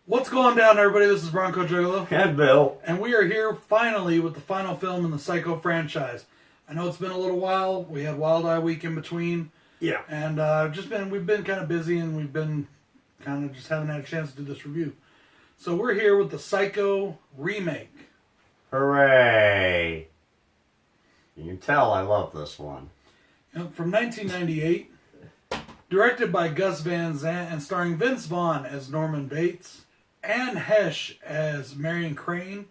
What's going down, everybody? This is BroncoJuggalo. And Bill. And we are here finally with the final film in the Psycho franchise. I know it's been a little while. We had Wild Eye Week in between. Yeah. And we've been kind of busy, and we've been kind of just haven't had a chance to do this review. So we're here with the Psycho remake. Hooray. You can tell I love this one. From 1998. Directed by Gus Van Zandt and starring Vince Vaughn as Norman Bates, Anne Hesh as Marion Crane,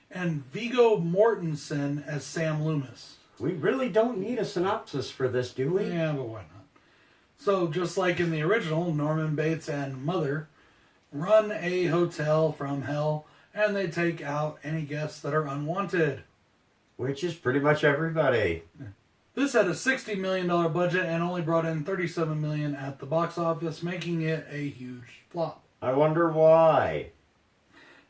and Viggo Mortensen as Sam Loomis. We really don't need a synopsis for this, do we? Yeah, but why not? So, just like in the original, Norman Bates and Mother run a hotel from hell, and they take out any guests that are unwanted. Which is pretty much everybody. This had a $60 million budget and only brought in $37 million at the box office, making it a huge flop. I wonder why.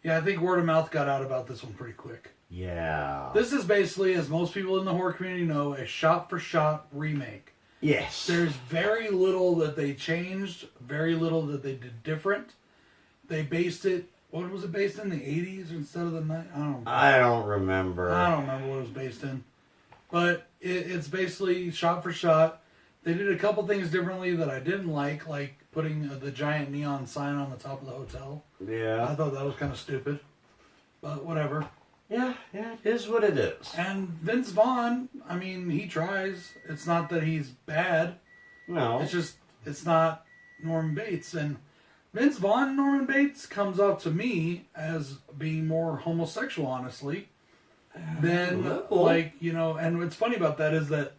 Yeah, I think word of mouth got out about this one pretty quick. Yeah. This is basically, as most people in the horror community know, a shot-for-shot remake. Yes. There's very little that they changed, very little that they did different. They based it, what was it based in, the 80s instead of the 90s? I don't remember. I don't remember what it was based in. But it's basically shot-for-shot. They did a couple things differently that I didn't like putting the giant neon sign on the top of the hotel. Yeah. I thought that was kind of stupid. But whatever. Yeah, it is what it is. And Vince Vaughn, I mean, he tries. It's not that he's bad. No. It's just, it's not Norman Bates. And Vince Vaughn, Norman Bates, comes off to me as being more homosexual, honestly. Than, and what's funny about that is that,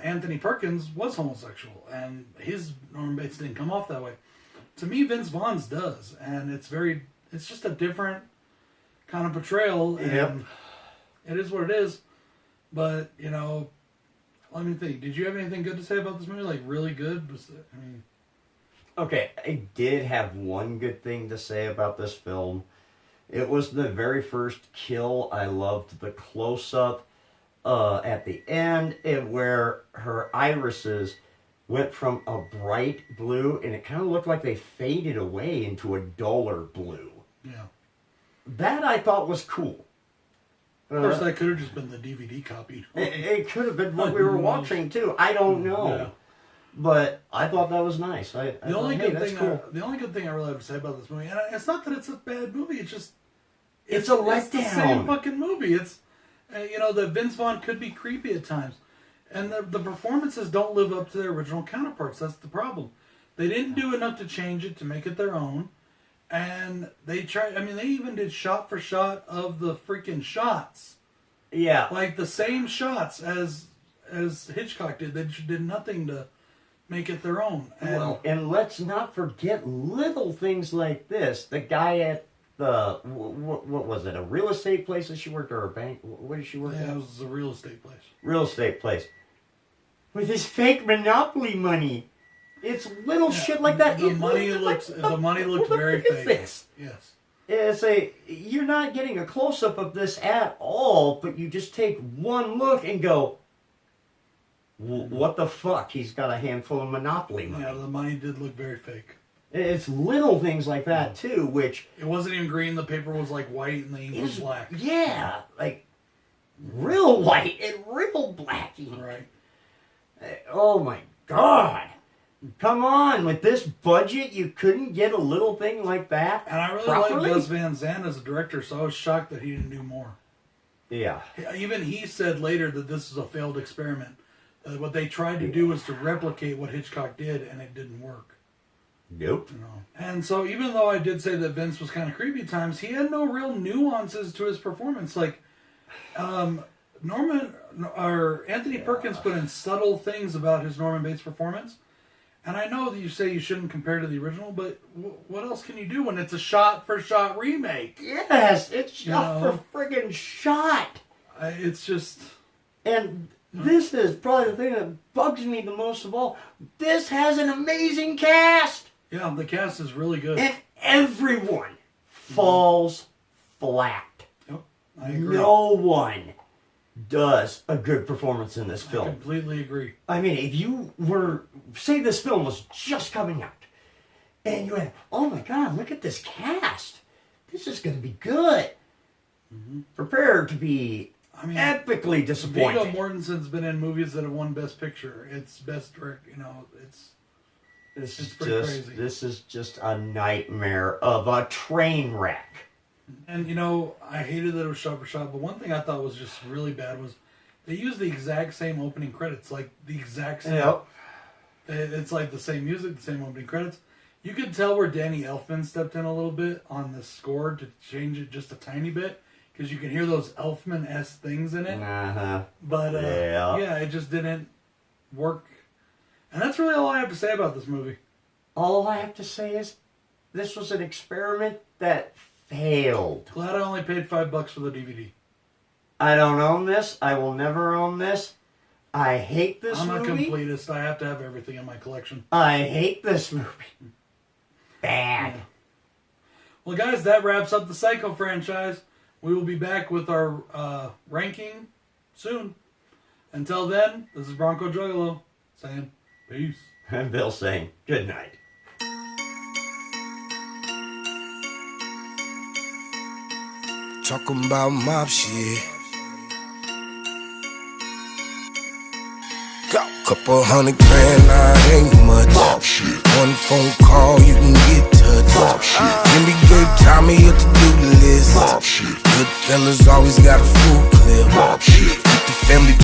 Anthony Perkins was homosexual, and his Norman Bates didn't come off that way. To me, Vince Vaughn's does, and it's just a different kind of portrayal, and yep. It is what it is. But, let me think. Did you have anything good to say about this movie? Like, really good? Okay, I did have one good thing to say about this film. It was the very first kill. I loved the close-up at the end where her irises went from a bright blue, and it kind of looked like they faded away into a duller blue. Yeah. That I thought was cool. Of course, that could have just been the DVD copy. It could have been what we were watching, too. I don't know. Yeah. But I thought that was nice. The only good thing I really have to say about this movie, and it's not that it's a bad movie, it's just it's a letdown. It's the same fucking movie. It's that Vince Vaughn could be creepy at times, and the performances don't live up to their original counterparts. That's the problem. They didn't do enough to change it to make it their own, and they tried. I mean, they even did shot for shot of the freaking shots. Yeah, like the same shots as Hitchcock did. They did nothing to make it their own. And let's not forget little things like this. The guy at the, what was it, a real estate place that she worked, or a bank? What did she work at? Yeah, it was a real estate place. Real estate place. With his fake Monopoly money. It's little shit like that. The money looked very fake. This? Yes. You're not getting a close-up of this at all, but you just take one look and go, what the fuck? He's got a handful of Monopoly money. Yeah, the money did look very fake. It's little things like that, too, which... It wasn't even green. The paper was, white, and the ink was black. Yeah, real white and real blacky. Right. Oh, my God. Come on. With this budget, you couldn't get a little thing like that? And I really like Gus Van Zandt as a director, so I was shocked that he didn't do more. Yeah. Even he said later that this was a failed experiment. What they tried to do was to replicate what Hitchcock did, and it didn't work. Nope. And so even though I did say that Vince was kind of creepy at times, he had no real nuances to his performance. Anthony Perkins put in subtle things about his Norman Bates performance. And I know that you say you shouldn't compare to the original, but what else can you do when it's a shot-for-shot remake? Yes, it's shot for friggin' shot. It's just... And... This is probably the thing that bugs me the most of all. This has an amazing cast. Yeah, the cast is really good. And everyone falls flat. Yep, I agree. No one does a good performance in this film. I completely agree. I mean, if you were... Say this film was just coming out, And you went, oh my God, look at this cast. This is going to be good. Prepare to be epically disappointed. Viggo Mortensen's been in movies that have won Best Picture. It's Best Direct, it's pretty crazy. This is just a nightmare of a train wreck. And, I hated that it was shot for shot, but one thing I thought was just really bad was they used the exact same opening credits, like the exact same. Yep. It's like the same music, the same opening credits. You could tell where Danny Elfman stepped in a little bit on the score to change it just a tiny bit, because you can hear those Elfman-esque things in it. Uh-huh. But, it just didn't work. And that's really all I have to say about this movie. All I have to say is this was an experiment that failed. Glad I only paid $5 for the DVD. I don't own this. I will never own this. I hate this movie. I'm a completist. I have to have everything in my collection. I hate this movie. Bad. Yeah. Well, guys, that wraps up the Psycho franchise. We will be back with our ranking soon. Until then, this is BroncoJuggalo saying peace. And Bill saying good night. Talking about mob shit. Got a couple $100 grand, nah, it ain't much. Mob shit. One phone call.